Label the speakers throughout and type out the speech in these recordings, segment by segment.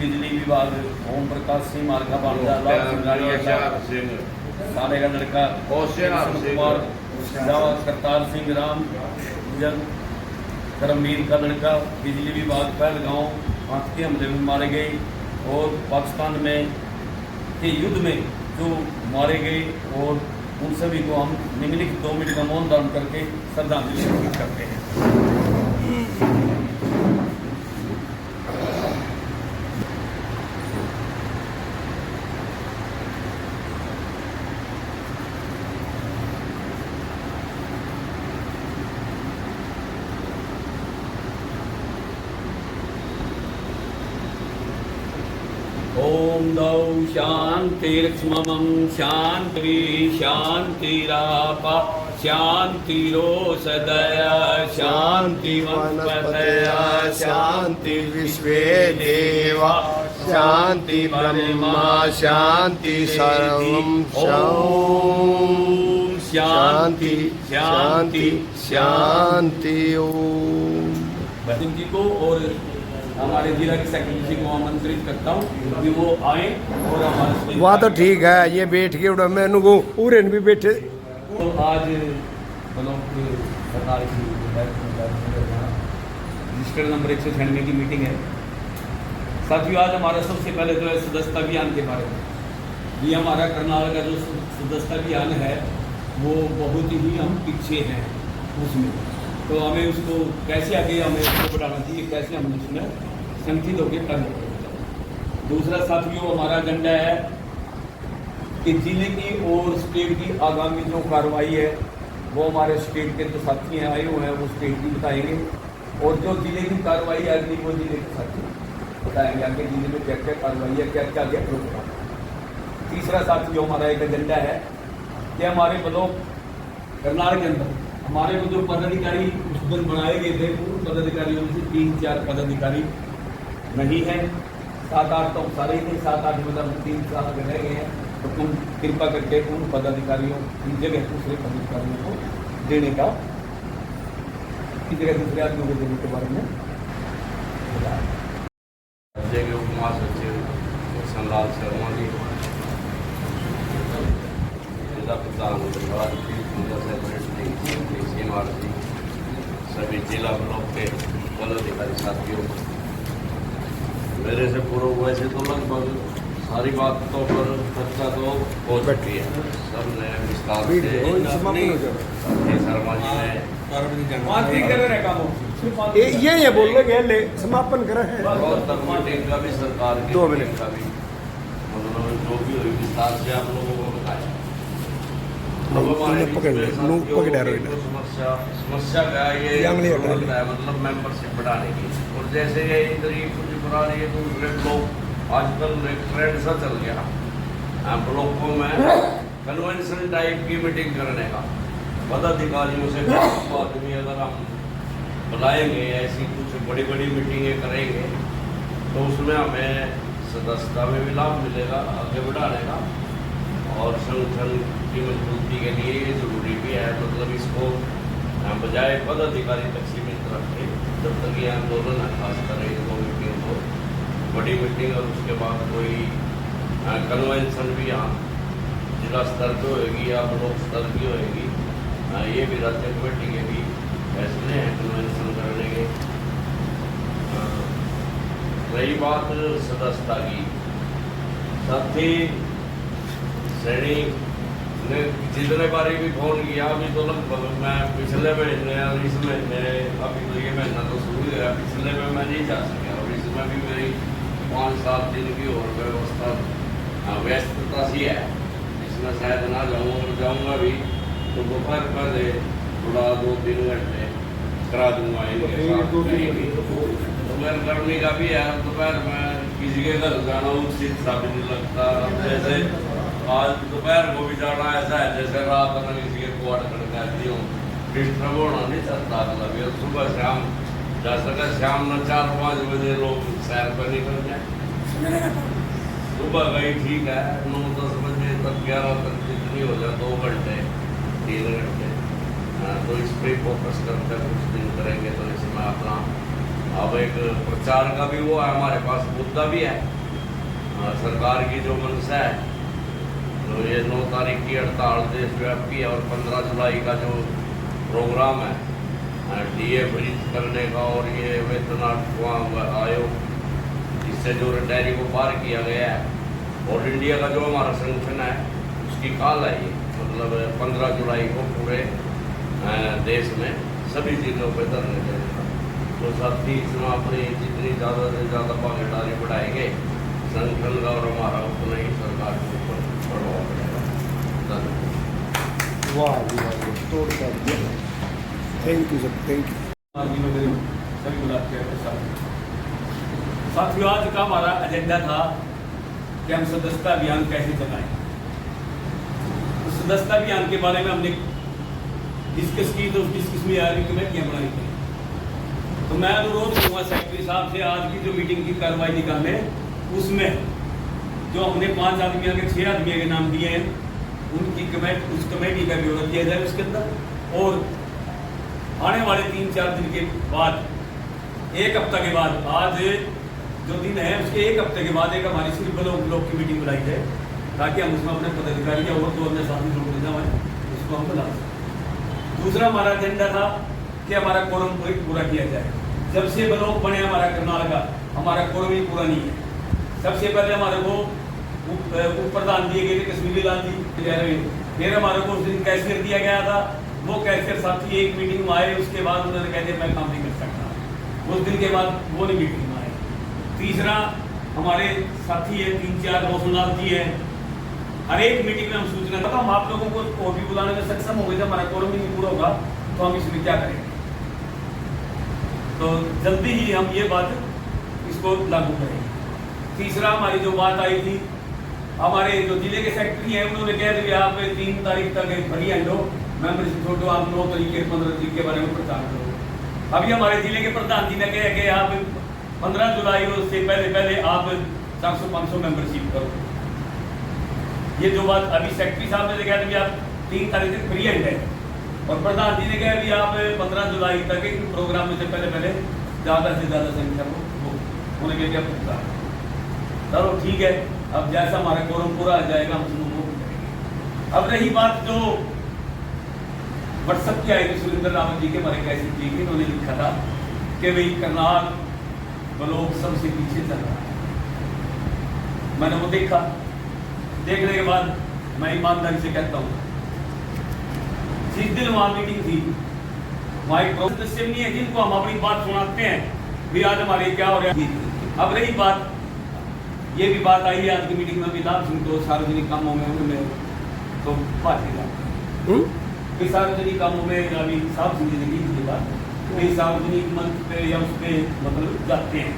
Speaker 1: बिजली विभाग ओम प्रकाश सिंह मार्का बांधा साले का लड़का कुमार करतार सिंह राम जन धर्मवीर का लड़का बिजली विभाग पहलगांव आतंकी हमले में मारे गए और पाकिस्तान में के युद्ध में जो मारे गए और उन सभी को हम निम्नलिखित 2 मिनट का मौन धारण करके श्रद्धांजलि अर्पित करते हैं। ओम दौ शांतिर्मम शांति शांतिरापा शांतिरोषधया शांति वनस्पतया शांति विश्वे देवा शांति ब्रह्मा शांति सर्वं ओम शांति शांति शांति ओम। जी को और हमारे जिला के सेक्रेटरी को आमंत्रित करता हूँ कि वो आए और हमारे
Speaker 2: वहाँ तो ठीक है, ये बैठ के उड़ा मैं उनको पूरे भी बैठे।
Speaker 1: तो आज ब्लॉक सरकार की रजिस्टर नंबर 196 की मीटिंग है। साथियों, आज हमारा सबसे पहले जो है सदस्यता अभियान के बारे में, ये हमारा करनाल का जो सदस्यता अभियान है वो बहुत ही हम पीछे हैं उसमें, तो हमें उसको कैसे आगे हमें उसको बढ़ाना चाहिए, कैसे हम उसमें संगठित होकर करना चाहिए। दूसरा साथियों, हमारा एजेंडा है कि जिले की और स्टेट की आगामी जो कार्रवाई है वो हमारे स्टेट के जो साथी हैं आए हुए हैं वो स्टेट की बताएंगे, और जो जिले की कार्रवाई है अगली वो जिले के साथी बताएंगे आगे जिले में क्या क्या कार्रवाई है, क्या क्या आगे प्रोग्राम। तीसरा साथियों, हमारा एक एजेंडा है कि हमारे ब्लॉक करनाल के अंदर हमारे को जो पदाधिकारी उस दिन बनाए गए थे उन पदाधिकारियों में से 3-4 पदाधिकारी नहीं है, 7-8 तो सारे ही थे, 7-8 मतलब 3-4 रह गए हैं। तो तुम कृपा करके उन पदाधिकारियों की जगह दूसरे पदाधिकारियों को देने का, की जगह दूसरे आदमियों को देने के बारे में बताया।
Speaker 3: उपमा सचिव संलाल शर्मा जी, जिला प्रधान सभी जिला ब्लॉक के पदाधिकारी साथियों, मेरे से पूर्व वैसे तो लगभग सारी बातों पर चर्चा तो हो चुकी है, सब ने विस्तार से शर्मा जी ने
Speaker 2: ये बोल रहे समापन करें
Speaker 3: मीटिंग का भी सरकार की
Speaker 2: 2 मिनट
Speaker 3: का भी मतलब जो भी हुई विस्तार से आप लोगों को बताया। समस्या का ये जरूरत है मतलब मेंबरशिप बढ़ाने की, और जैसे ये इधर ही कुछ बढ़ा रही है तो दूसरे लोग आजकल एक ट्रेंड सा चल गया ब्लॉकों में कन्वेंशन टाइप की मीटिंग करने का। पदाधिकारियों से आदमी अगर हम बुलाएंगे ऐसी कुछ बड़ी बड़ी मीटिंगें करेंगे तो उसमें हमें सदस्यता में भी लाभ मिलेगा आगे बढ़ाने का, और संगठन की मजबूती के लिए ये जरूरी भी है। मतलब इसको बजाय पदाधिकारी तक सीमित रखे, जब तक ये आंदोलन है खासकर इसको मीटिंग को बड़ी मीटिंग और उसके बाद कोई कन्वेंशन भी यहाँ जिला स्तर पर होएगी या ब्लॉक स्तर की होएगी, ये भी राज्य कमेटी के भी फैसले हैं कन्वेंशन करने के। रही बात सदस्यता की, साथी श्रेणी ने जितने बारी भी फोन किया, अभी तो लगभग मैं पिछले महीने और इस महीने, अभी तो ये महीना तो शुरू हो गया, पिछले में मैं नहीं जा सका और इसमें भी मेरी 5-7 दिन की और व्यवस्था व्यस्तता सी है, इसमें शायद ना जाऊँ, और जाऊँगा भी तो दोपहर पहले थोड़ा 2-3 घंटे करा दूँगा इनके साथ। दोपहर करने का भी है, दोपहर में किसी के घर जाना उचित साबित नहीं लगता। जैसे आज दोपहर को भी जाना ऐसा है जैसे रात में किसी के क्वार्टर कहती हूँ, डिस्टर्ब होना नहीं चाहता। मतलब सुबह शाम जा सके, शाम में 4-5 बजे लोग सैर पर निकल जाए, सुबह गई ठीक है, 9-10 बजे तक 11 तक जितनी हो जाए 2 घंटे 3 घंटे, तो इस पर फोकस करते कुछ दिन करेंगे तो इसमें अपना अब एक प्रचार का भी वो है, हमारे पास मुद्दा भी है। सरकार की जो मंशा है, तो ये 9 तारीख की हड़ताल देशव्यापी है और 15 जुलाई का जो प्रोग्राम है DA फ्रीज करने का और ये वेतन आयोग, इससे जो रिटायरी को पार किया गया है, और इंडिया का जो हमारा संगठन है उसकी काल है ये, मतलब 15 जुलाई को पूरे देश में सभी जिलों पर धरने देगा। तो साथ ही इसमें अपनी जितनी ज़्यादा से ज़्यादा भागीदारी बढ़ाएंगे संगठन का और हमारा, उतना ही सरकार के ऊपर प्रभाव पड़ेगा। धन्यवाद।
Speaker 2: वाह जी वाह, तोड़ कर दिया। Thank you sir, thank you.
Speaker 1: सभी गुलाब के साथियों, आज का हमारा एजेंडा था कि हम सदस्यता अभियान कैसे चलाएं। तो सदस्यता अभियान के बारे में हमने डिस्कस की, तो डिस्कस में आगे कमेटियाँ बनाई थी। तो मैं अनुरोध करूँगा सेक्रेटरी साहब से, आज की जो मीटिंग की कार्रवाई निकाले उसमें जो हमने 5 आदमियों के 6 आदमियों के नाम दिए हैं, उनकी उस कमेटी का ब्यौरा दिया जाए उसके अंदर। और आने वाले 3-4 दिन के बाद, 1 हफ्ता के बाद, आज जो दिन है उसके 1 हफ्ते के बाद एक हमारी सिर्फ ब्लॉक की मीटिंग बुलाई जाए, ताकि हम उसमें अपने पदाधिकारी और 2 अन्य साथी जोड़ देना है, उसको हम बुला सकें। दूसरा हमारा एजेंडा था कि हमारा कोरम पूरा किया जाए। जब से ब्लॉक बने हमारा करनाल का, हमारा कोरम ही पूरा नहीं है। सबसे पहले हमारे को उप प्रधान दिए गए थे कश्मीरी लाल जी, फिर हमारे को उस दिन कैशियर दिया गया था। वो कैशियर साथी एक मीटिंग में आए, उसके बाद उन्होंने कह दिया मैं काम नहीं कर सकता। उस दिन के बाद वो नहीं मीटिंग में आए। तीसरा हमारे साथी है 3-4 रोशनलाल जी है, हर एक मीटिंग में हम सूचना पता, हम आप लोगों को और भी बुलाने में सक्षम हो गए। जब हमारा कोरम ही नहीं पूरा होगा तो हम इसमें क्या करेंगे। तो जल्दी ही हम ये बात इसको लागू करेंगे। तीसरा हमारी जो बात आई थी, हमारे जो जिले के सेक्रेटरी हैं उन्होंने कह दिया आप 3 तारीख तक फ्री हैंड हो, मेंबरशिप छोड़ो, आप 9 तरीके 15 तरीके के बारे में प्रचार करो। अभी हमारे जिले के प्रधान जी ने कहा कि आप 15 जुलाई से पहले आप 400-500 मेंबरशिप करो। ये जो बात अभी सेक्रेटरी साहब ने कहा कि आप 3 तारीख तक फ्री हैंड है, और प्रधान जी ने कहा कि आप 15 जुलाई तक एक प्रोग्राम में से पहले ज़्यादा से ज़्यादा संख्या को उन्हें क्या पूछता। चलो ठीक है, अब जैसा हमारा कोरम पूरा आ जाएगा हम उसको करेंगे। अब रही बात जो व्हाट्सएप की आई थी सुरेंद्र रावत जी के, हमारे कैसे जी के, उन्होंने लिखा था कि भाई करनाल ब्लॉक सबसे पीछे चल रहा है। मैंने वो देखा, देखने के बाद मैं ईमानदारी से कहता हूँ, जिस दिन वहाँ मीटिंग थी वहाँ एक सदस्य नहीं है जिनको हम अपनी बात सुनाते हैं भी आज हमारे क्या हो रहा है। अब रही बात, ये भी बात आई है आज की मीटिंग में, लाभ सिंह तो सार्वजनिक कामों में उनमें तो बात की सार्वजनिक कामों में अभी साहब सिंह जी ने की बात, कई सार्वजनिक मंच पे या उस पे मतलब जाते हैं।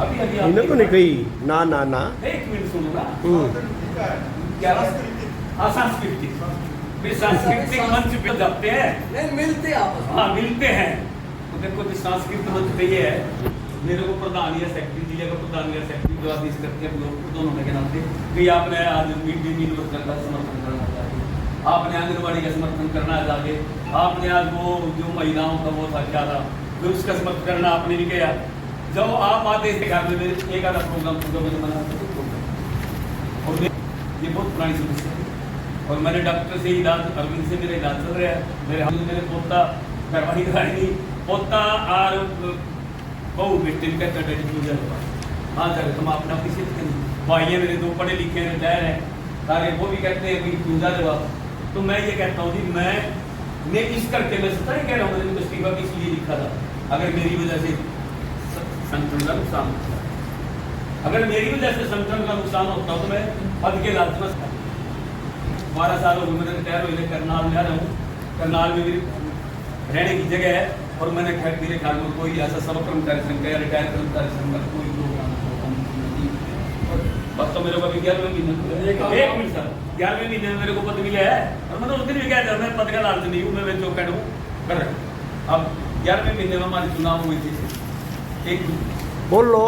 Speaker 1: अभी
Speaker 2: इन्हें तो नहीं कही ना ना ना,
Speaker 1: 1 मिनट सुनो ना। क्या सांस्कृतिक मंच पे जाते हैं,
Speaker 4: नहीं मिलते आपस में।
Speaker 1: हाँ मिलते हैं। तो देखो जो सांस्कृतिक मंच पे ये है, मेरे को प्रधान या सेक्रेटरी जिले का प्रधान या सेक्रेटरी जो आदेश करते हैं लोग दोनों में के नाते कि आपने आज मिड डे मील वर्कर का समर्थन करना चाहिए, आपने आंगनबाड़ी का समर्थन करना है जाके, आपने आज वो जो महिलाओं का वो था क्या था फिर उसका समर्थन करना आपने भी किया। जब आप आदेश दिखा में एक आधा प्रोग्राम मना और ये बहुत पुरानी समस्या है। और मैंने डॉक्टर से इलाज, अरविंद से मेरा इलाज चल रहा है, मेरे पोता कार्रवाई कराएंगी, पोता और बहु बेटे का चढ़ा हाँ सर हम अपना किसी भाई है मेरे 2 पढ़े लिखे हैं, रिटायर है सारे, वो भी कहते हैं कि पूजा जवाब। तो मैं ये कहता हूँ जी मैं इस करके मैं सच नहीं कह रहा हूँ, मैंने इस्तीफा इसलिए लिखा था अगर मेरी वजह से संगठन का नुकसान होता है, अगर मेरी वजह से संगठन का नुकसान होता तो मैं पद के लालच 12 साल हो गए मैंने रिटायर हुए, करनाल में आ रहा हूँ, करनाल में मेरी रहने की जगह है। और मैंने मेरे ख्याल में कोई ऐसा सब कर्मचारी संघ या रिटायर कर्मचारी संघ का कोई प्रोग्राम बस तो मेरे को अभी 11वें महीने 1 मिनट सर 11वें महीने में मेरे को पद मिला है, और मतलब उस दिन भी क्या मैं पद का लालच नहीं हूँ, मैं जो कहूँ कर रहा। अब 11वें महीने में हमारे चुनाव हुए थे, एक
Speaker 2: बोलो